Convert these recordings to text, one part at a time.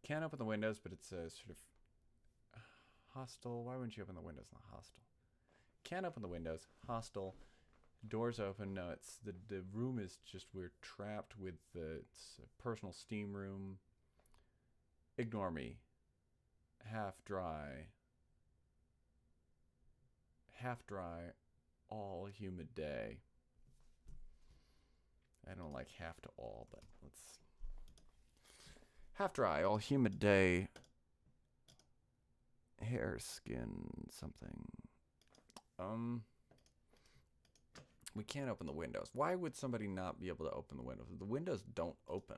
Can't open the windows, but it's a sort of hostile. Why wouldn't you open the windows? Not hostile. Can't open the windows. Hostile. Doors open. No, it's the room is just we're trapped with the it's a personal steam room. Ignore me. Half dry. Half dry. All humid day. I don't like half to all, but let's half dry. All humid day. Hair, skin, something. We can't open the windows. Why would somebody not be able to open the windows? The windows don't open.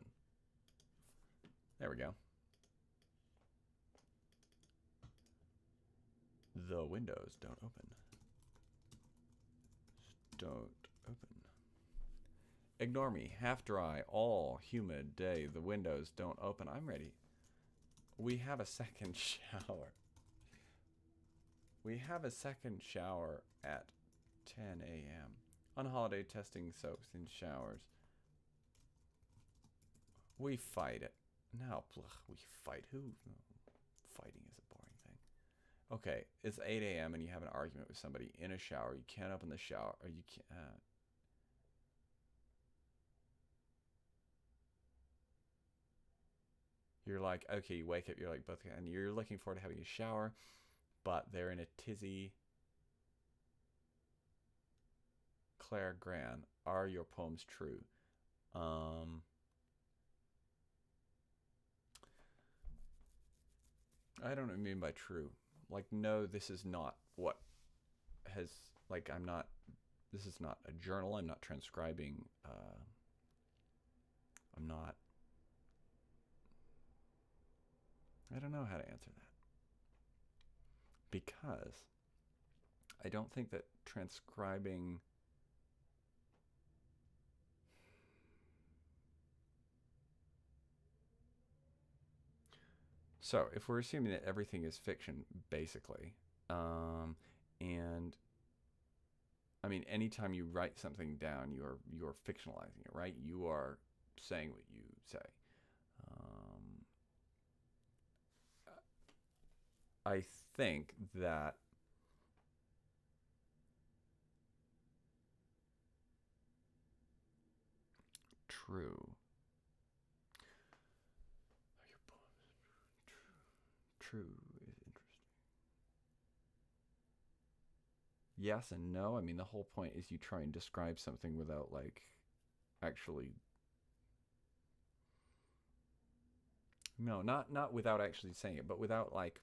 There we go. The windows don't open. Don't open. Ignore me. Half dry. All humid day. The windows don't open. I'm ready. We have a second shower. We have a second shower at 10 a.m. On holiday, testing soaps in showers. We fight it. No, we fight who? No, fighting is a boring thing. Okay, it's 8 a.m. and you have an argument with somebody in a shower. You can't open the shower, or you can't. You're like, okay, you wake up, you're like, both, and you're looking forward to having a shower, but they're in a tizzy. Claire Gran, are your poems true? I don't know what I mean by true. Like, no, this is not what has, like, I'm not, this is not a journal. I'm not transcribing. I'm not, I don't know how to answer that. Because I don't think that transcribing so if we're assuming that everything is fiction, basically, and I mean, anytime you write something down, you're fictionalizing it, right? You are saying what you say. I think that true. Your poems true is interesting. Yes and no. I mean, the whole point is you try and describe something without like actually. No, not without actually saying it, but without like.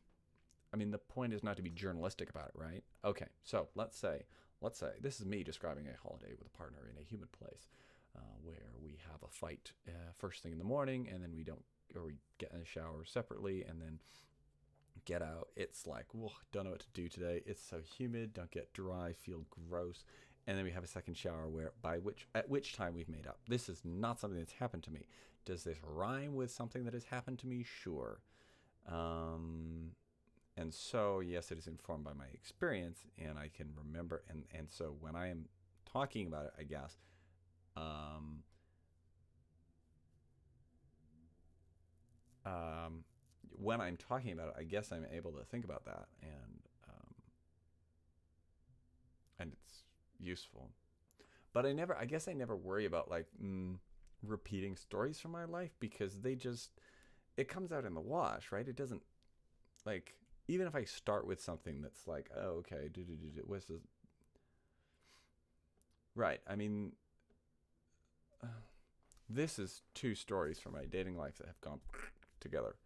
I mean, the point is not to be journalistic about it, right? Okay, so let's say this is me describing a holiday with a partner in a humid place, where we have a fight first thing in the morning, and then we don't, or we get in the shower separately, and then get out. It's like, whoa, don't know what to do today. It's so humid. Don't get dry. Feel gross. And then we have a second shower at which time we've made up. This is not something that's happened to me. Does this rhyme with something that has happened to me? Sure. And so, yes, it is informed by my experience, and I can remember. And so when I am talking about it, I guess, when I'm talking about it, I guess I'm able to think about that, and it's useful. But I guess I never worry about like repeating stories from my life because it comes out in the wash, right? It doesn't like. Even if I start with something that's like, oh, okay, what's this? Right. I mean, this is two stories from my dating life that have gone together,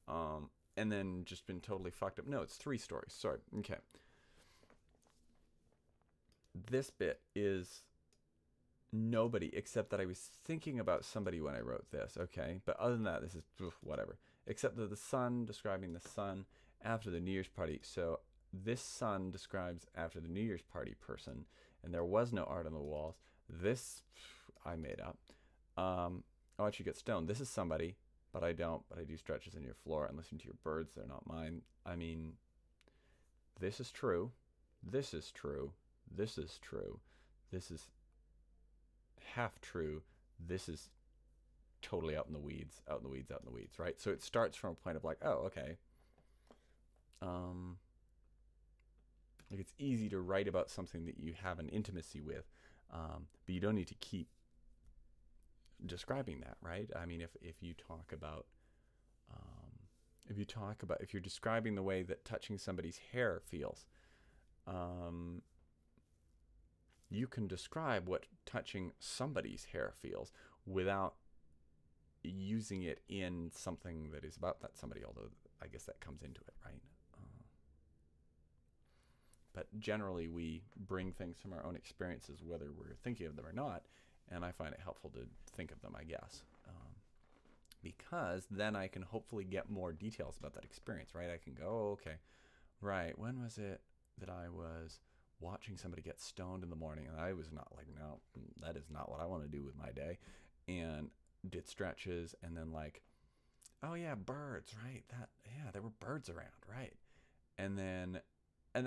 and then just been totally fucked up. No, it's three stories. Sorry. Okay. This bit is nobody except that I was thinking about somebody when I wrote this. Okay, but other than that, this is whatever. Except that the sun describing the sun after the New Year's party. So this sun describes after the New Year's party person, and there was no art on the walls. This I made up. I want you to get stoned. This is somebody, but I don't. But I do stretches in your floor and listen to your birds. They're not mine. I mean, this is true. This is true. This is true. This is half true. This is totally out in the weeds, out in the weeds, out in the weeds, right? So it starts from a point of like, oh, okay. Like it's easy to write about something that you have an intimacy with, but you don't need to keep describing that, right? I mean, if you talk about, if you're describing the way that touching somebody's hair feels, you can describe what touching somebody's hair feels without using it in something that is about that somebody, although I guess that comes into it, right? But generally we bring things from our own experiences, whether we're thinking of them or not, and I find it helpful to think of them, I guess, because then I can hopefully get more details about that experience, right? I can go, oh, okay, right, when was it that I was watching somebody get stoned in the morning, and I was not like, no, that is not what I want to do with my day, and did stretches, and then like, oh yeah, birds, right? That, yeah, there were birds around, right? And then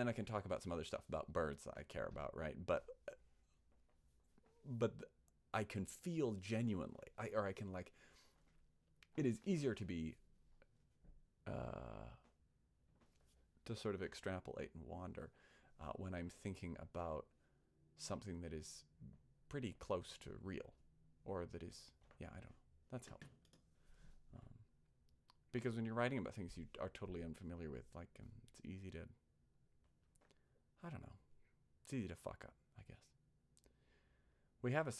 I can talk about some other stuff about birds that I care about, right? But I can feel genuinely, I can like, it is easier to be, to sort of extrapolate and wander when I'm thinking about something that is pretty close to real, or that is, yeah, I don't know. That's helpful. Because when you're writing about things you are totally unfamiliar with, like, it's easy to, I don't know, it's easy to fuck up, I guess. We have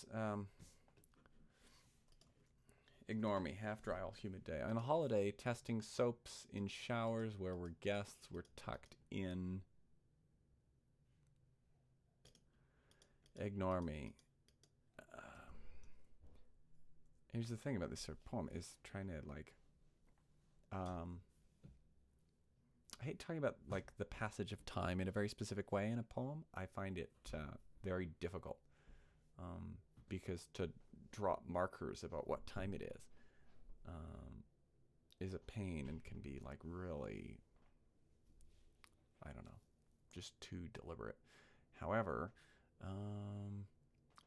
ignore me, half dry, all humid day. On a holiday, testing soaps in showers where we're guests were tucked in. Ignore me. Here's the thing about this sort of poem is trying to like, I hate talking about like the passage of time in a very specific way in a poem. I find it very difficult because to drop markers about what time it is a pain and can be like really, I don't know, just too deliberate. However,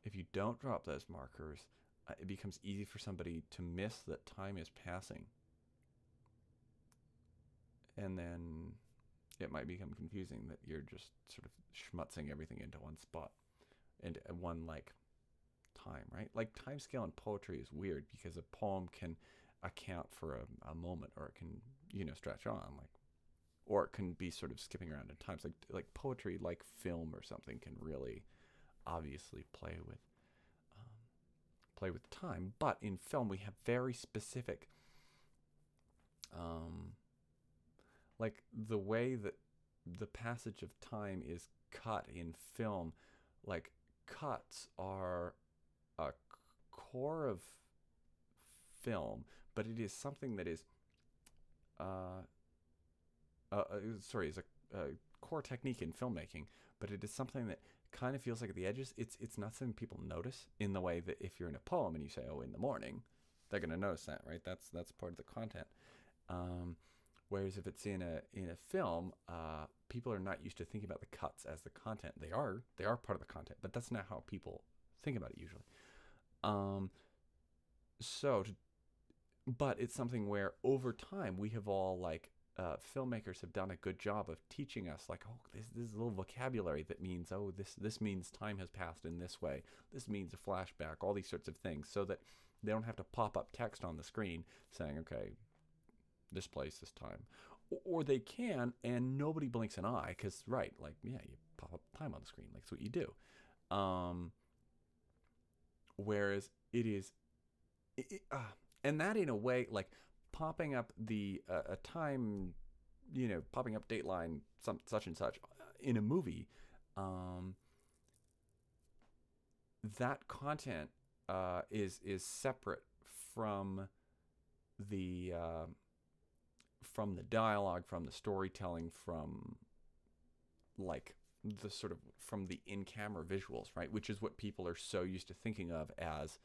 if you don't drop those markers, it becomes easy for somebody to miss that time is passing. And then it might become confusing that you're just sort of schmutzing everything into one spot, into one like time, right? Like time scale in poetry is weird because a poem can account for a moment, or it can, you know, stretch on, like, or it can be sort of skipping around in times. Like poetry, like film or something, can really obviously play with time. But in film, we have very specific, like the way that the passage of time is cut in film, like cuts are a core of film, but it is something that is, is a core technique in filmmaking, but it is something that kind of feels like at the edges. It's not something people notice in the way that if you're in a poem and you say, oh, in the morning, they're going to notice that, right? That's part of the content. Whereas if it's in a film, people are not used to thinking about the cuts as the content. They are part of the content, but that's not how people think about it usually. But it's something where over time we have all like, filmmakers have done a good job of teaching us, like, oh, this is a little vocabulary that means, oh, this means time has passed in this way. This means a flashback, all these sorts of things, so that they don't have to pop up text on the screen saying, okay, this place, this time. Or they can, and nobody blinks an eye, because, right, like, yeah, you pop up time on the screen, like, that's what you do. Whereas it is, and that in a way, like, popping up the a time, you know, popping up Dateline, such and such in a movie, that content is separate from the dialogue, from the storytelling, from like the sort of from the in-camera visuals, right? Which is what people are so used to thinking of as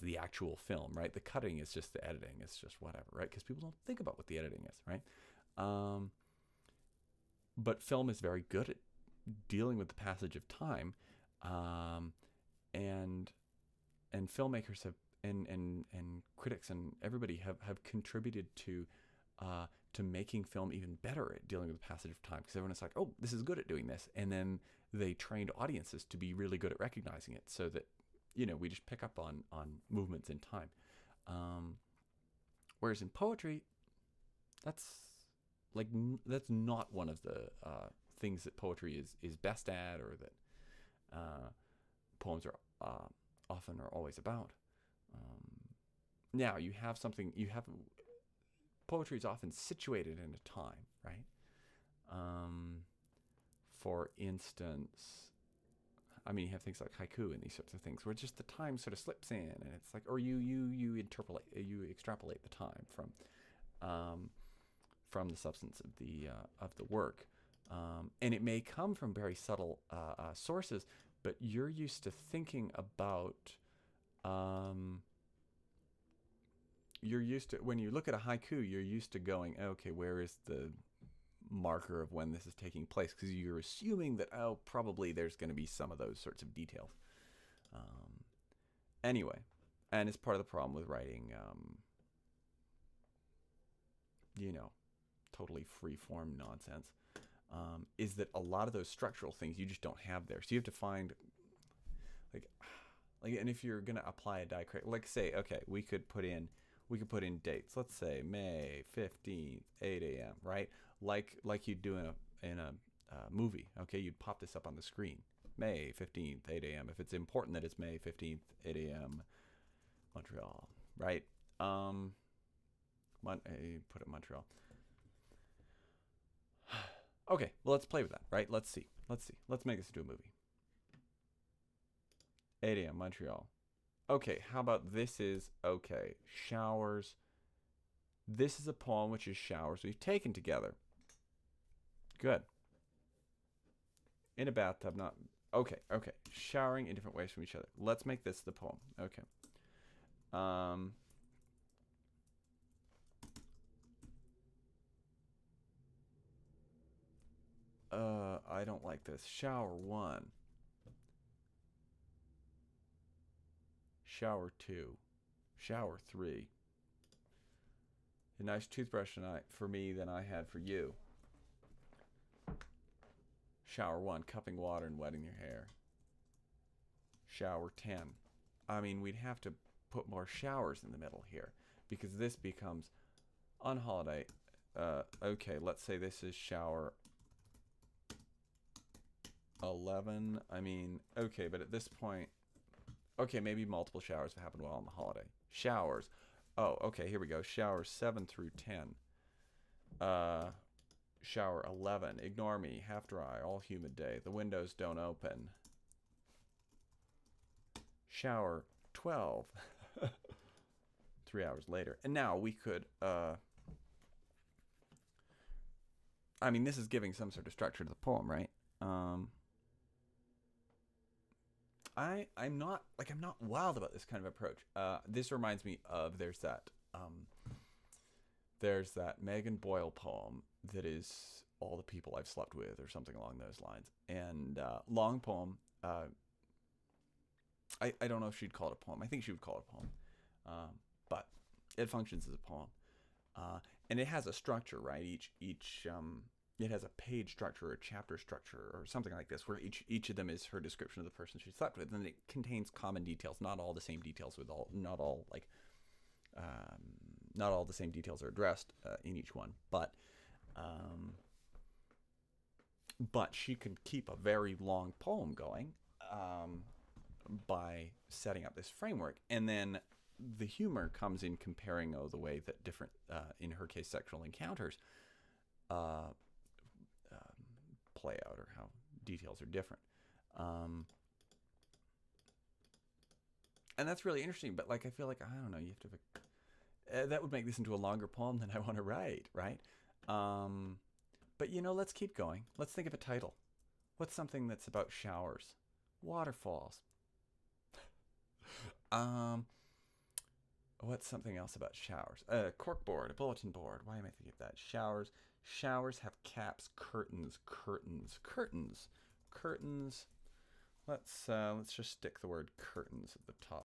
the actual film, right? The cutting is just the editing. It's just whatever, right? Because people don't think about what the editing is, right? But film is very good at dealing with the passage of time, and filmmakers and critics and everybody have contributed to making film even better at dealing with the passage of time, because everyone's like, oh, this is good at doing this, and then they trained audiences to be really good at recognizing it, so that we just pick up on movements in time. Whereas in poetry, that's not one of the things that poetry is best at, or that poems are often or always about. Now you have poetry is often situated in a time, right? For instance, I mean, you have things like haiku and these sorts of things where just the time sort of slips in, and it's like, or you extrapolate the time from the substance of the work, and it may come from very subtle sources, but you're used to thinking about. You're used to, when you look at a haiku, you're used to going, okay, where is the marker of when this is taking place? Because you're assuming that, probably there's going to be some of those sorts of details. Anyway, and it's part of the problem with writing, totally free-form nonsense, is that a lot of those structural things you just don't have there. So you have to find, and if you're going to apply a diacritic, like say, okay, we could put in dates. Let's say May 15th, 8 a.m., right? Like you'd do in a movie. Okay, you'd pop this up on the screen. May 15th, 8 a.m. If it's important that it's May 15th, 8 a.m., Montreal, right? Put it Montreal. Okay, well, let's play with that, right? Let's see. Let's make this into a movie. 8 a.m., Montreal. Okay, how about this is, okay, showers. This is a poem which is showers we've taken together. Good. In a bathtub, not, okay. Showering in different ways from each other. Let's make this the poem. Okay. I don't like this. Shower 1. Shower 2. Shower 3. A nice toothbrush tonight for me than I had for you. Shower 1. Cupping water and wetting your hair. Shower 10. I mean, we'd have to put more showers in the middle here, because this becomes on holiday. Okay, let's say this is shower 11. I mean, okay, but at this point, okay, maybe multiple showers have happened while on the holiday. Showers. Oh, okay, here we go. Showers 7 through 10. Shower 11. Ignore me. Half dry. All humid day. The windows don't open. Shower 12. 3 hours later. And now we could, I mean, this is giving some sort of structure to the poem, right? I'm not wild about this kind of approach. This reminds me of there's that Megan Boyle poem that is All the People I've Slept With, or something along those lines. And long poem. I don't know if she'd call it a poem. I think she would call it a poem. But it functions as a poem. And it has a structure, right? It has a page structure or a chapter structure or something like this, where each of them is her description of the person she slept with, and it contains common details, not all the same details not all the same details are addressed in each one, but she can keep a very long poem going by setting up this framework, and then the humor comes in comparing the way that different, in her case, sexual encounters play out, or how details are different. And that's really interesting, but I feel like, I don't know, you have to have that would make this into a longer poem than I want to write, right? But let's keep going. Let's think of a title. What's something that's about showers? Waterfalls. What's something else about showers? A corkboard, a bulletin board. Why am I thinking of that? Showers. Showers have caps. Curtains. Let's just stick the word curtains at the top.